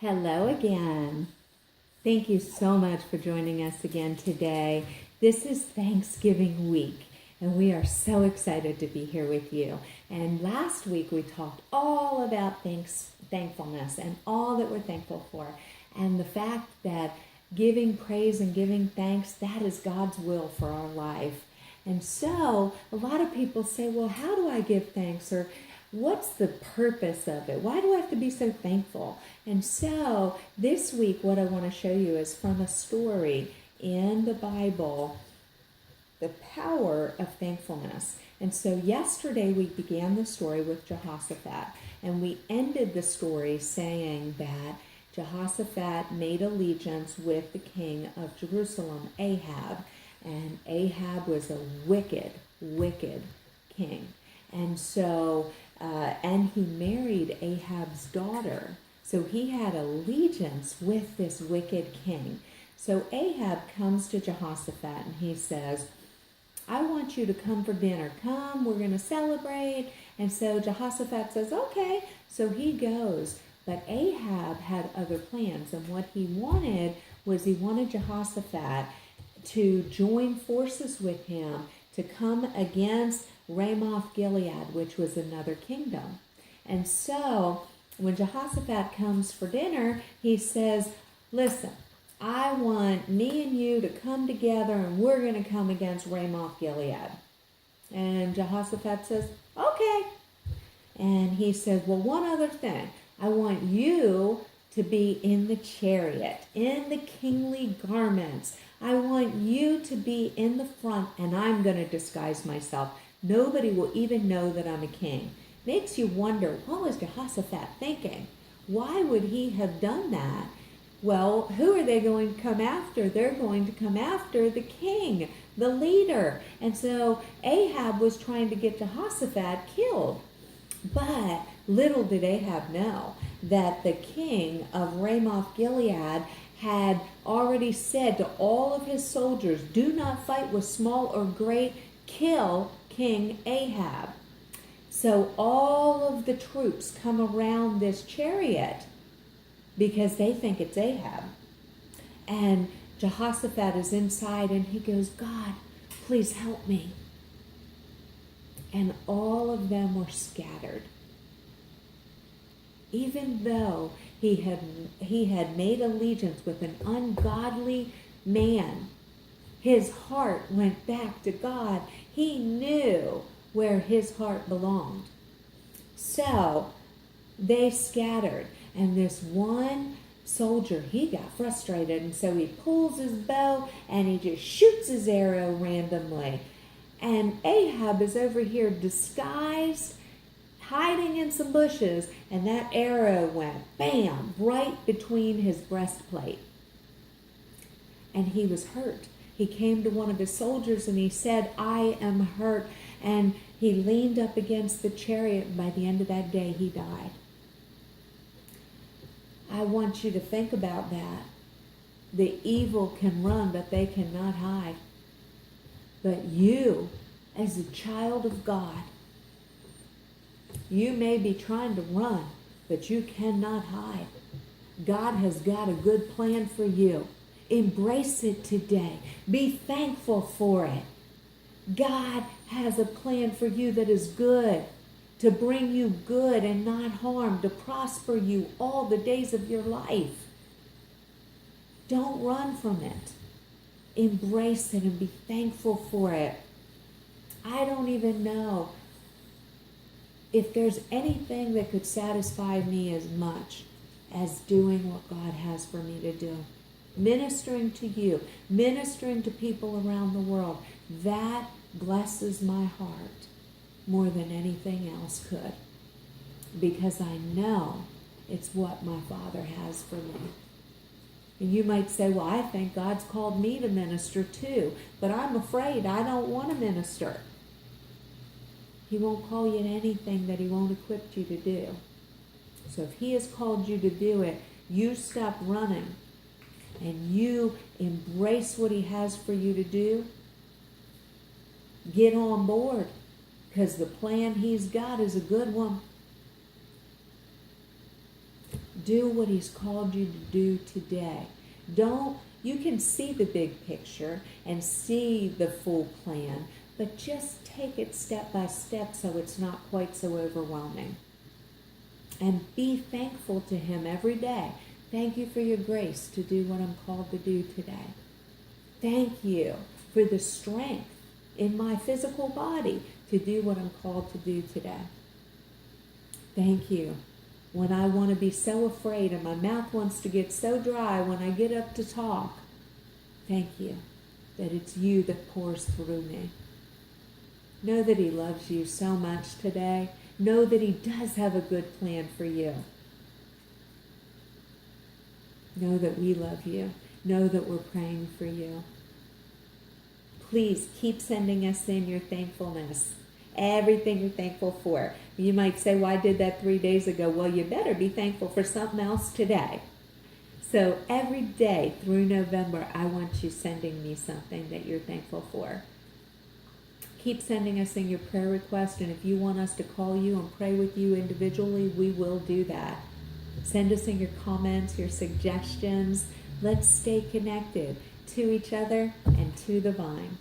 Hello again. Thank you so much for joining us again today. This is Thanksgiving week, and we are so excited to be here with you. And last week we talked all about thankfulness and all that we're thankful for, and the fact that giving praise and giving thanks, that is God's will for our life. And so a lot of people say, well, how do I give thanks? Or what's the purpose of it? Why do I have to be so thankful? And so this week, what I want to show you is from a story in the Bible, the power of thankfulness. And so yesterday we began the story with Jehoshaphat, and we ended the story saying that Jehoshaphat made allegiance with the king of Jerusalem, Ahab, and Ahab was a wicked, wicked king. And so, and he married Ahab's daughter. So he had allegiance with this wicked king. So Ahab comes to Jehoshaphat and he says, I want you to come for dinner. Come, we're going to celebrate. And so Jehoshaphat says, okay. So he goes. But Ahab had other plans. And what he wanted was he wanted Jehoshaphat to join forces with him to come against Ramoth Gilead, which was another kingdom. And so when Jehoshaphat comes for dinner, he says, listen, I want me and you to come together and we're going to come against Ramoth Gilead. And Jehoshaphat says, okay. And he says, well, one other thing. I want you to be in the chariot, in the kingly garments. I want you to be in the front, and I'm going to disguise myself. Nobody will even know that I'm a king. Makes you wonder, what was Jehoshaphat thinking? Why would he have done that? Well, who are they going to come after? They're going to come after the king, the leader. And so Ahab was trying to get Jehoshaphat killed. But little did Ahab know that the king of Ramoth Gilead had already said to all of his soldiers, do not fight with small or great, kill King Ahab. So all of the troops come around this chariot because they think it's Ahab. And Jehoshaphat is inside and he goes, God, please help me. And all of them were scattered. Even though he had made allegiance with an ungodly man, his heart went back to God. He knew where his heart belonged. So they scattered. And this one soldier, he got frustrated. And so he pulls his bow and he just shoots his arrow randomly. And Ahab is over here disguised, hiding in some bushes, and that arrow went bam, right between his breastplate. And he was hurt. He came to one of his soldiers and he said, I am hurt. And he leaned up against the chariot, and by the end of that day, he died. I want you to think about that. The evil can run, but they cannot hide. But you, as a child of God, you may be trying to run, but you cannot hide. God has got a good plan for you. Embrace it today. Be thankful for it. God has a plan for you that is good, to bring you good and not harm, to prosper you all the days of your life. Don't run from it. Embrace it and be thankful for it. I don't even know if there's anything that could satisfy me as much as doing what God has for me to do. Ministering to you, ministering to people around the world, that blesses my heart more than anything else could. Because I know it's what my Father has for me. And you might say, well, I think God's called me to minister too, but I'm afraid I don't want to minister. He won't call you to anything that he won't equip you to do. So if he has called you to do it, you stop running and you embrace what he has for you to do. Get on board, because the plan he's got is a good one. Do what he's called you to do today. You can see the big picture and see the full plan, but just take it step by step so it's not quite so overwhelming. And be thankful to him every day. Thank you for your grace to do what I'm called to do today. Thank you for the strength in my physical body to do what I'm called to do today. Thank you. When I want to be so afraid and my mouth wants to get so dry when I get up to talk, thank you that it's you that pours through me. Know that he loves you so much today. Know that he does have a good plan for you. Know that we love you. Know that we're praying for you. Please keep sending us in your thankfulness. Everything you're thankful for. You might say, well, I did that 3 days ago. Well, you better be thankful for something else today. So every day through November, I want you sending me something that you're thankful for. Keep sending us in your prayer request, and if you want us to call you and pray with you individually, we will do that. Send us in your comments, your suggestions. Let's stay connected to each other and to the vine.